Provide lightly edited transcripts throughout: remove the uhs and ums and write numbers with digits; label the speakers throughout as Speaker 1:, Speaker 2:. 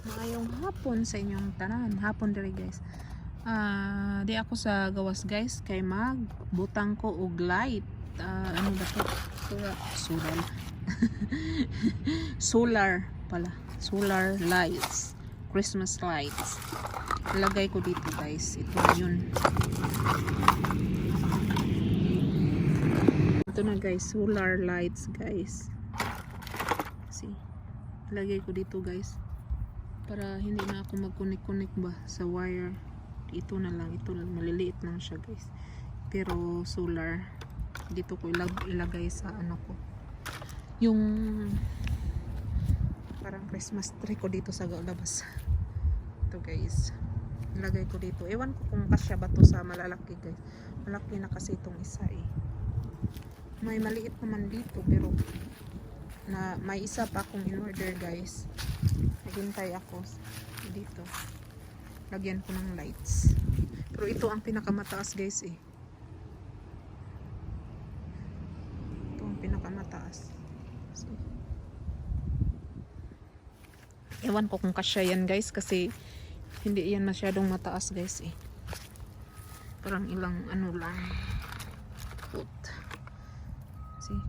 Speaker 1: Maayong hapon sa inyong tanan. Hapon diri guys. Di ako sa gawas guys kay magbutang ko og light. Ano ba to? Solar. Solar pala. Solar lights. Christmas lights. Ilagay ko dito guys. Ito na yun. Ito na guys. Solar lights guys. See. Ilagay ko dito guys. Para hindi na ako mag-connect ba sa wire. Ito na lang, ito maliliit lang siya guys, pero solar. Dito ko ilagay sa ano ko, yung parang Christmas tree ko dito sa labas. Ito guys, ilagay ko dito. Ewan ko kung kasya ba to sa malalaki guys. Malaki na kasi itong isa eh. May maliit naman dito, pero na may isa pa akong in order guys. Naghintay ako dito. Lagyan ko ng lights. Pero ito ang pinakamataas guys eh. Ito ang pinakamataas. So, ewan ko kung kasya yan guys, kasi hindi yan masyadong mataas guys eh. Parang ilang ano lang. See?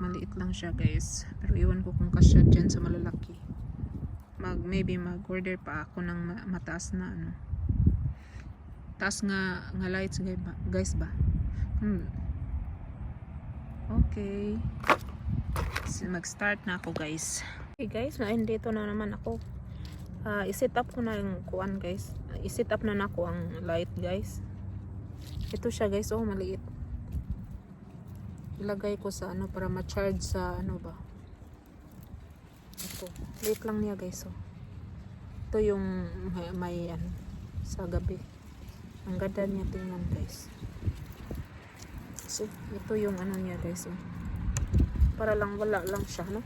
Speaker 1: Maliit lang siya guys. Pero ewan ko kung kasya dyan sa malalaki. Maybe mag-order pa ako ng mataas na ano. Taas nga lights guys ba? Okay. So, mag-start na ako guys. Okay guys, dito na naman ako. I-set up ko na yung kuan guys. I-set up na ako ang light guys. Ito siya guys, oh maliit. Ilagay ko sa ano para ma-charge sa ano ba. Ito, liit lang niya guys, oh. Ito yung may ano sa gabi. Ang ganda niya tingnan guys. So, ito yung ano niya guys, oh. Para lang wala lang siya, no?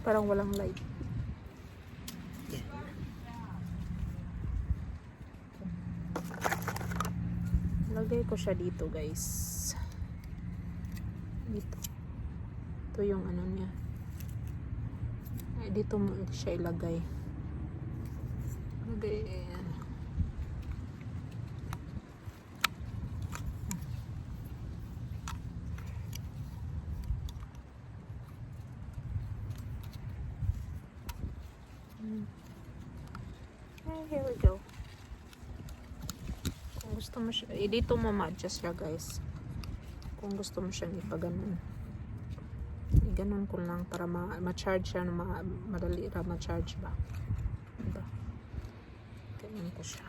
Speaker 1: Parang walang light. Yeah. Lagay ko siya dito guys. Dito. Ito yung ano niya. Dito mo siya ilagay. Ayan. Here we go. Kung gusto mo siya, dito mo ma-adjust siya guys. Kung gusto mo siyang ipaganon. Ganon ko lang para ma-charge siya, madali ra ma-charge ba. Diba? Ganyan ko siya.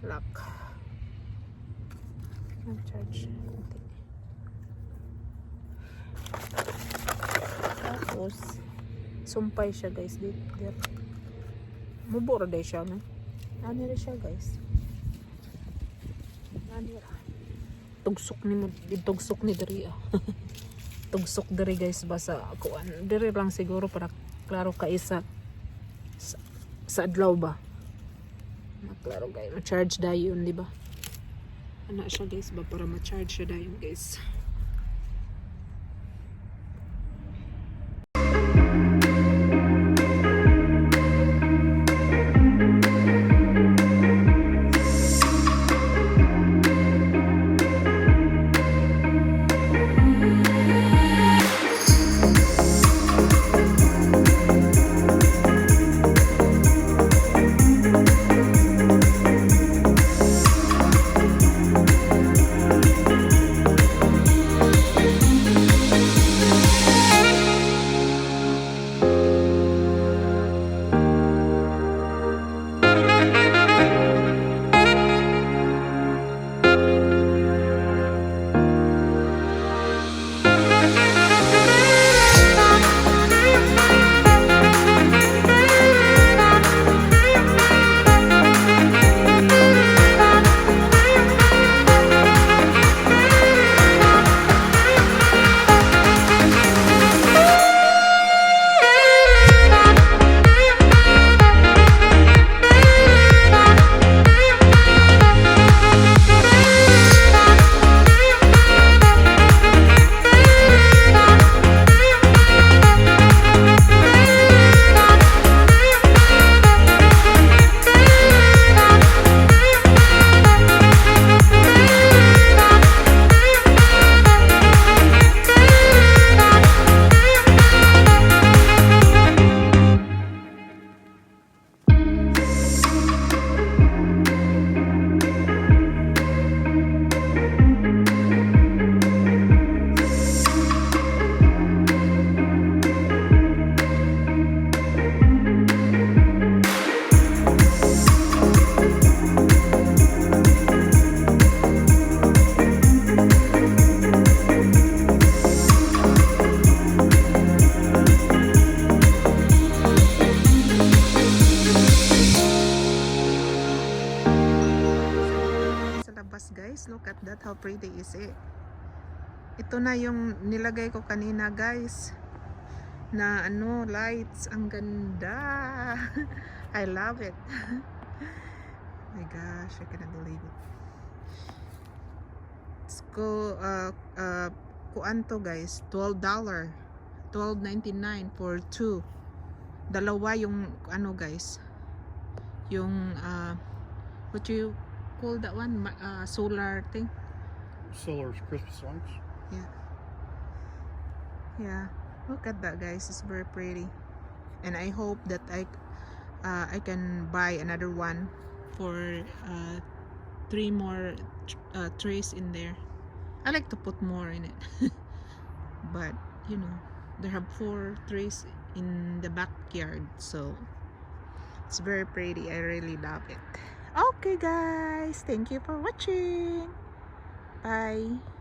Speaker 1: Lock. Ma-charge. Okay. Tapos, sumpay siya guys. Dito. Mubura day siya, no? Ano rin siya guys. Ano rin. Tugsok ni Dari ah. Tugsok diri guys basa kuan diri lang siguro para klaro ka isa sa adlaw ba maklaro guys, ma-charge dayon di ba, ana siya guys ba para ma-charge siya dayon guys. that. How pretty is it? Ito na yung nilagay ko kanina guys, na ano, lights. Ang ganda. I love it. My gosh, I cannot believe it. Let's go, kuan to guys, $12, $12.99 for 2. Dalawa yung ano guys, yung what you call that one, solar thing.
Speaker 2: Solar Christmas lights.
Speaker 1: Yeah, look at that guys, it's very pretty. And I hope that I can buy another one for 3 more trays in there. I like to put more in it. But you know, they have 4 trays in the backyard, so it's very pretty. I really love it. Okay guys, thank you for watching. Bye.